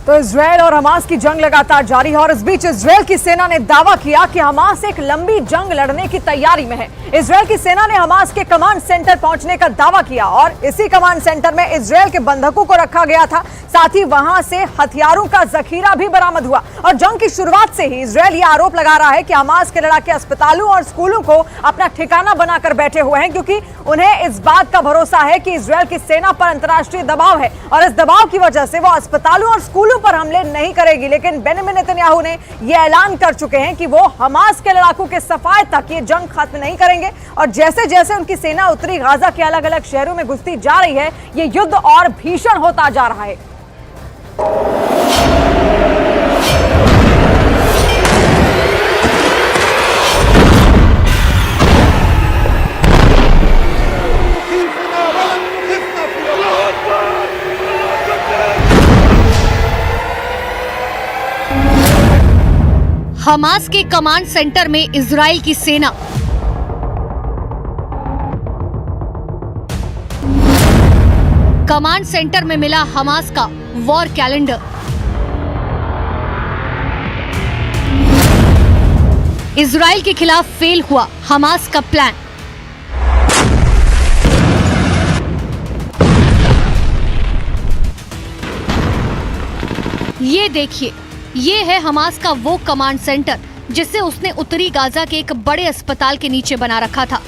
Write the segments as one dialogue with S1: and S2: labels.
S1: तो इजरायल और हमास की जंग लगातार जारी है और इस बीच इजरायल की सेना ने दावा किया कि हमास एक लंबी जंग लड़ने की तैयारी में है। इजरायल की सेना ने हमास के कमांड सेंटर पहुंचने का दावा किया और इसी कमांड सेंटर में इजरायल के बंधकों को रखा गया था। साथ ही वहां से हथियारों का जखीरा भी बरामद हुआ और जंग की शुरुआत से ही इजरायल यह आरोप लगा रहा है कि हमास के लड़ाके अस्पतालों और स्कूलों को अपना ठिकाना बनाकर बैठे हुए हैं, क्योंकि उन्हें इस बात का भरोसा है कि इजरायल की सेना पर अंतर्राष्ट्रीय दबाव है और इस दबाव की वजह से वो अस्पतालों और स्कूलों पर हमले नहीं करेगी। लेकिन बेंजामिन नेतन्याहू ने यह ऐलान कर चुके हैं कि वो हमास के लड़ाकों के सफाए तक ये जंग खत्म नहीं करेंगे और जैसे जैसे उनकी सेना उत्तरी गाजा के अलग अलग शहरों में घुसती जा रही है, ये युद्ध और भीषण होता जा रहा है।
S2: हमास के कमांड सेंटर में इजराइल की सेना। कमांड सेंटर में मिला हमास का वॉर कैलेंडर। इजराइल के खिलाफ फेल हुआ हमास का प्लान। ये देखिए, ये है हमास का वो कमांड सेंटर जिसे उसने उत्तरी गाजा के एक बड़े अस्पताल के नीचे बना रखा था।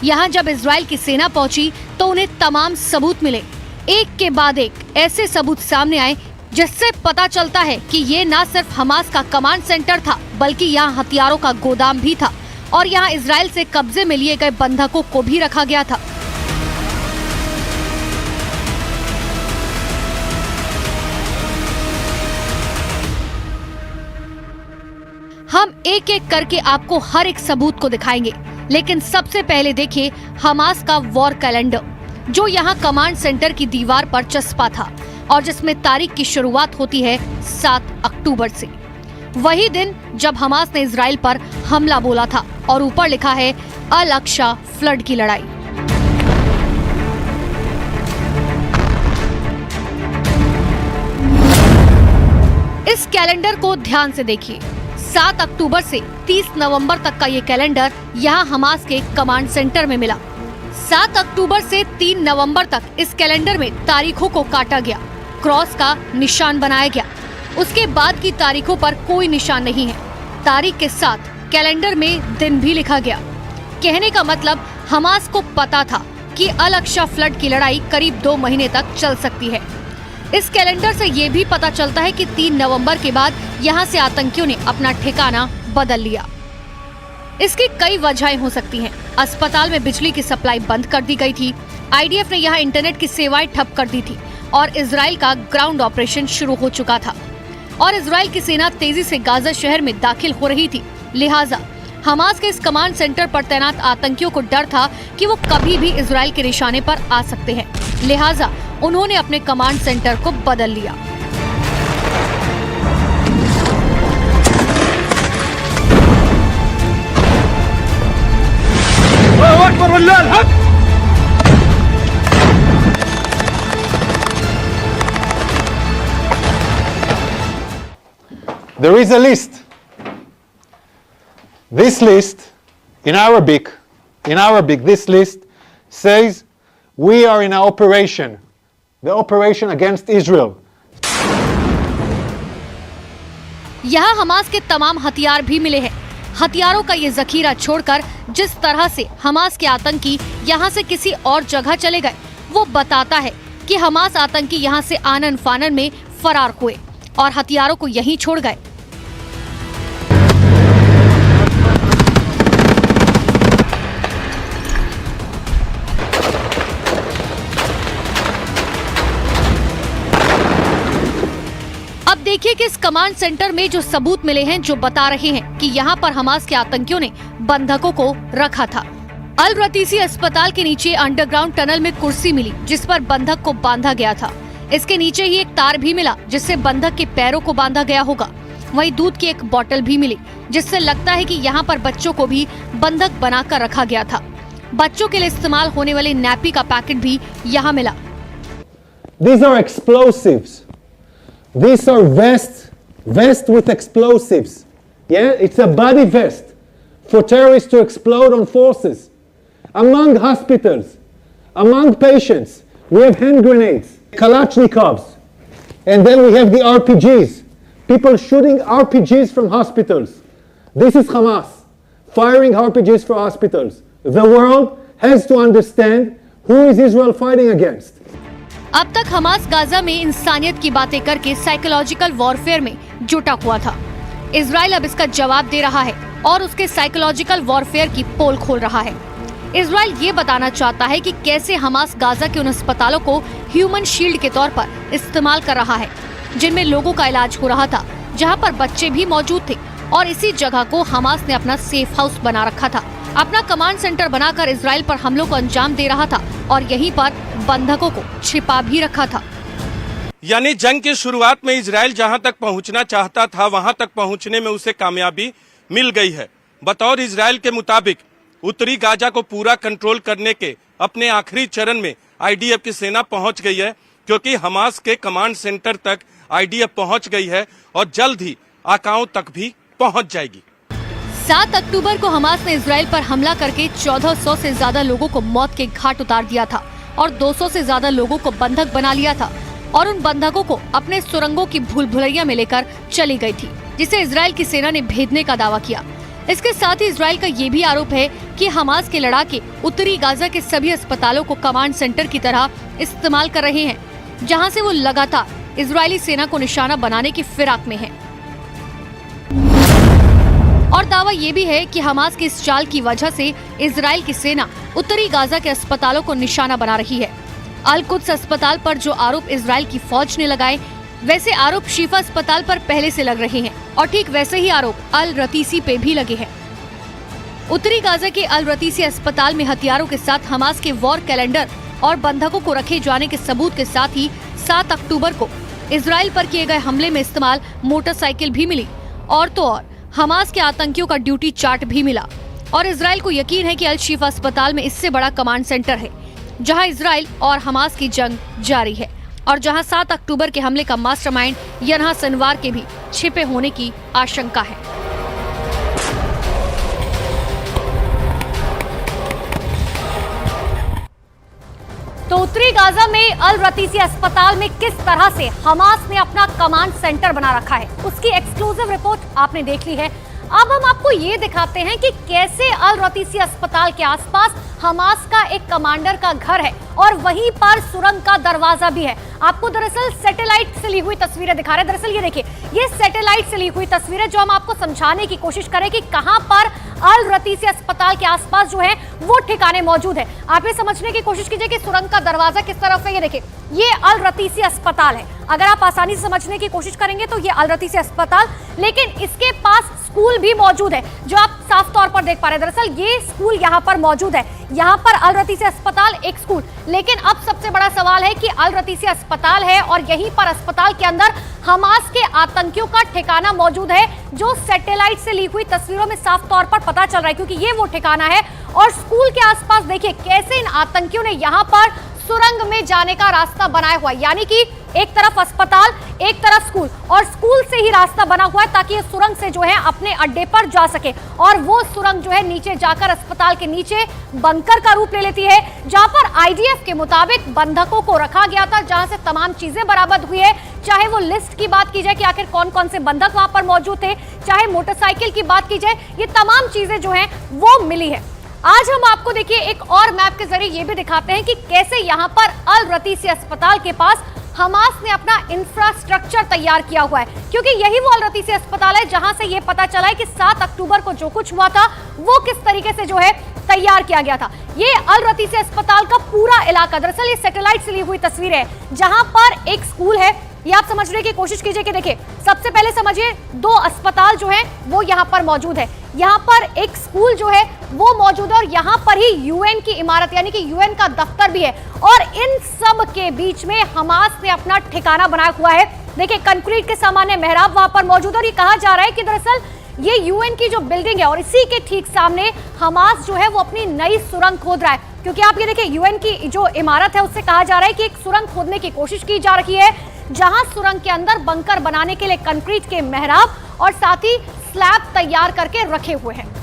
S2: यहाँ जब इजराइल की सेना पहुंची तो उन्हें तमाम सबूत मिले। एक के बाद एक ऐसे सबूत सामने आए जिससे पता चलता है कि ये न सिर्फ हमास का कमांड सेंटर था, बल्कि यहाँ हथियारों का गोदाम भी था और यहाँ इजराइल से कब्जे में लिए गए बंधकों को भी रखा गया था। हम एक एक करके आपको हर एक सबूत को दिखाएंगे, लेकिन सबसे पहले देखिए हमास का वॉर कैलेंडर, जो यहाँ कमांड सेंटर की दीवार पर चस्पा था और जिसमें तारीख की शुरुआत होती है 7 अक्टूबर से। वही दिन जब हमास ने इजराइल पर हमला बोला था और ऊपर लिखा है अल अक्सा फ्लड की लड़ाई। इस कैलेंडर को ध्यान से देखिए। 7 अक्टूबर से 30 नवंबर तक का ये कैलेंडर यहाँ हमास के कमांड सेंटर में मिला। 7 अक्टूबर से 3 नवंबर तक इस कैलेंडर में तारीखों को काटा गया, क्रॉस का निशान बनाया गया। उसके बाद की तारीखों पर कोई निशान नहीं है। तारीख के साथ कैलेंडर में दिन भी लिखा गया। कहने का मतलब हमास को पता था कि अल अक्सा फ्लड की लड़ाई करीब 2 महीने तक चल सकती है। इस कैलेंडर से ये भी पता चलता है कि 3 नवंबर के बाद यहाँ से आतंकियों ने अपना ठिकाना बदल लिया। इसकी कई वजहें हो सकती हैं। अस्पताल में बिजली की सप्लाई बंद कर दी गई थी, आईडीएफ ने यहाँ इंटरनेट की सेवाएं ठप कर दी थी और इजराइल का ग्राउंड ऑपरेशन शुरू हो चुका था और इजराइल की सेना तेजी से गाजा शहर में दाखिल हो रही थी। लिहाजा हमास के इस कमांड सेंटर पर तैनात आतंकियों को डर था कि वो कभी भी इजराइल के निशाने पर आ सकते हैं। लिहाजा उन्होंने अपने कमांड सेंटर को बदल लिया।
S3: There is a list. This list, in Arabic, this list says we are in an operation, the operation against Israel.
S2: यहाँ हमास के तमाम हथियार भी मिले हैं। हथियारों का ये जखीरा छोड़कर जिस तरह से हमास के आतंकी यहाँ से किसी और जगह चले गए, वो बताता है कि हमास आतंकी यहाँ से आनन फानन में फरार हुए और हथियारों को यहीं छोड़ गए। अब देखिए कि इस कमांड सेंटर में जो सबूत मिले हैं, जो बता रहे हैं कि यहाँ पर हमास के आतंकियों ने बंधकों को रखा था। अल रतीसी अस्पताल के नीचे अंडरग्राउंड टनल में कुर्सी मिली जिस पर बंधक को बांधा गया था। इसके नीचे ही एक तार भी मिला जिससे बंधक के पैरों को बांधा गया होगा। वहीं दूध की एक बोतल भी मिली जिससे लगता है कि यहाँ पर बच्चों को भी बंधक बनाकर रखा गया था। बच्चों के लिए इस्तेमाल होने वाले नैपी का पैकेट भी यहाँ मिला।
S3: These are explosives. These are vests with explosives. Yeah, it's a body vest for terrorists to explode on forces. Among hospitals, among patients, we have hand grenades, Kalashnikovs, and then we have the RPGs. People shooting RPGs from hospitals. This is Hamas, firing RPGs for hospitals. The world has to understand who is Israel fighting against.
S2: अब तक Hamas Gaza में इंसानियत की बातें करके psychological warfare में जुटा हुआ था। इजराइल अब इसका जवाब दे रहा है और उसके साइकोलॉजिकल वॉरफेयर की पोल खोल रहा है। इजराइल ये बताना चाहता है कि कैसे हमास गाजा के उन अस्पतालों को ह्यूमन शील्ड के तौर पर इस्तेमाल कर रहा है, जिनमें लोगों का इलाज हो रहा था, जहां पर बच्चे भी मौजूद थे, और इसी जगह को हमास ने अपना सेफ हाउस बना रखा था। अपना कमांड सेंटर बनाकर इजराइल पर हमलों को अंजाम दे रहा था और यहीं पर बंधकों को छिपा भी रखा था।
S4: यानी जंग की शुरुआत में इजराइल जहां तक पहुंचना चाहता था वहां तक पहुंचने में उसे कामयाबी मिल गई है। बतौर इजराइल के मुताबिक उत्तरी गाजा को पूरा कंट्रोल करने के अपने आखिरी चरण में आईडीएफ की सेना पहुंच गई है, क्योंकि हमास के कमांड सेंटर तक आईडीएफ पहुंच गई है और जल्द ही आकाओं तक भी पहुंच जाएगी।
S2: 7 अक्टूबर को हमास ने इजराइल पर हमला करके 1400 से ज्यादा लोगों को मौत के घाट उतार दिया था और 200 से ज्यादा लोगों को बंधक बना लिया था और उन बंधकों को अपने सुरंगों की भूल भुलैया में लेकर चली गई थी, जिसे इजराइल की सेना ने भेदने का दावा किया। इसके साथ ही इजराइल का ये भी आरोप है कि हमास के लड़ाके उत्तरी गाजा के सभी अस्पतालों को कमांड सेंटर की तरह इस्तेमाल कर रहे हैं, जहां से वो लगातार इजरायली सेना को निशाना बनाने की फिराक में है। और दावा ये भी है कि हमास की इस चाल की वजह से इजराइल की सेना उत्तरी गाजा के अस्पतालों को निशाना बना रही है। अल कुद्स अस्पताल पर जो आरोप इजराइल की फौज ने लगाए, वैसे आरोप शिफा अस्पताल पर पहले से लग रहे हैं और ठीक वैसे ही आरोप अल रतीसी पे भी लगे हैं। उत्तरी गाजा के अल रतीसी अस्पताल में हथियारों के साथ हमास के वॉर कैलेंडर और बंधकों को रखे जाने के सबूत के साथ ही 7 अक्टूबर को इजराइल पर किए गए हमले में इस्तेमाल मोटरसाइकिल भी मिली और तो और हमास के आतंकियों का ड्यूटी चार्ट भी मिला। और इजराइल को यकीन है कि अल शिफा अस्पताल में इससे बड़ा कमांड सेंटर है, जहां इजराइल और हमास की जंग जारी है और जहां 7 अक्टूबर के हमले का मास्टरमाइंड यन्हा सिनवार के भी छिपे होने की आशंका है। तो उत्तरी गाजा में अल रतीसी अस्पताल में किस तरह से हमास ने अपना कमांड सेंटर बना रखा है, उसकी एक्सक्लूसिव रिपोर्ट आपने देख ली है। अब हम आपको ये दिखाते हैं कि कैसे अल रतीसी अस्पताल के आसपास हमास का एक कमांडर का घर है और वहीं पर सुरंग का दरवाजा भी है। आपको दरअसल सैटेलाइट से ली हुई तस्वीरें दिखा रहे हैं। दरअसल ये देखिए, ये सैटेलाइट से ली हुई तस्वीरें जो हम आपको समझाने की कोशिश करें कि कहां पर अल रतीसी अस्पताल के आसपास जो है वो ठिकाने मौजूद है। आप ये समझने की कोशिश कीजिए कि सुरंग का दरवाजा किस तरफ है। ये देखिए, ये अल रतीसी अस्पताल है। अगर आप आसानी से समझने की कोशिश करेंगे तो ये अल रतीसी अस्पताल, लेकिन इसके पास स्कूल भी मौजूद है जो आप साफ तौर पर देख पा रहे हैं। दरअसल ये स्कूल यहाँ पर मौजूद है, यहाँ पर अल रतीसी अस्पताल एक स्कूल। लेकिन अब सबसे बड़ा सवाल है कि अल रतीसी अस्पताल है और यहीं पर अस्पताल के अंदर हमास के आतंकियों का ठिकाना मौजूद है, जो सैटेलाइट से ली हुई तस्वीरों में साफ तौर पर पता चल रहा है, क्योंकि ये वो ठिकाना है। और स्कूल के आसपास देखिए कैसे इन आतंकियों ने यहाँ पर सुरंग में जाने का रास्ता बनाया हुआ है, यानी कि एक तरफ अस्पताल एक तरफ स्कूल, और स्कूल से ही रास्ता बना हुआ है ताकि ये सुरंग से जो है अपने अड्डे पर जा सके। और वो सुरंग जो है नीचे जाकर अस्पताल के नीचे बंकर का रूप ले लेती है, जहां पर आईडीएफ के मुताबिक बंधकों को रखा गया था, जहां से तमाम चीजें बरामद हुई है। चाहे वो लिस्ट की बात की जाए कि आखिर कौन कौन से बंधक वहां पर मौजूद थे, चाहे मोटरसाइकिल की बात की जाए, ये तमाम चीजें जो है वो मिली है। आज हम आपको देखिए एक और मैप के जरिए ये भी दिखाते हैं कि कैसे यहाँ पर अल रतीसी अस्पताल के पास हमास ने अपना इंफ्रास्ट्रक्चर तैयार किया हुआ है, क्योंकि यही वो अल रतीसी अस्पताल है जहां से ये पता चला है कि 7 अक्टूबर को जो कुछ हुआ था वो किस तरीके से जो है तैयार किया गया था। ये अल रतीसी अस्पताल का पूरा इलाका, दरअसल ये सैटेलाइट से ली हुई तस्वीर है, जहां पर एक स्कूल है। ये आप समझने की कोशिश कीजिए कि देखिए, सबसे पहले समझिए 2 अस्पताल जो है वो यहाँ पर मौजूद है, यहाँ पर एक स्कूल जो है वो मौजूद है और यहाँ पर ही यूएन की इमारत यानी कि यूएन का दफ्तर भी है। और इन सब के बीच में हमास ने अपना ठिकाना बनाया हुआ है। देखिए, कंक्रीट के सामान्य मेहराब वहां पर मौजूद है और ये कहा जा रहा है कि दरअसल ये यूएन की जो बिल्डिंग है और इसी के ठीक सामने हमास जो है वो अपनी नई सुरंग खोद रहा है। क्योंकि आप ये देखिए, यूएन की जो इमारत है उससे कहा जा रहा है कि एक सुरंग खोदने की कोशिश की जा रही है, जहां सुरंग के अंदर बंकर बनाने के लिए कंक्रीट के मेहराब और साथ ही स्लैब तैयार करके रखे हुए हैं।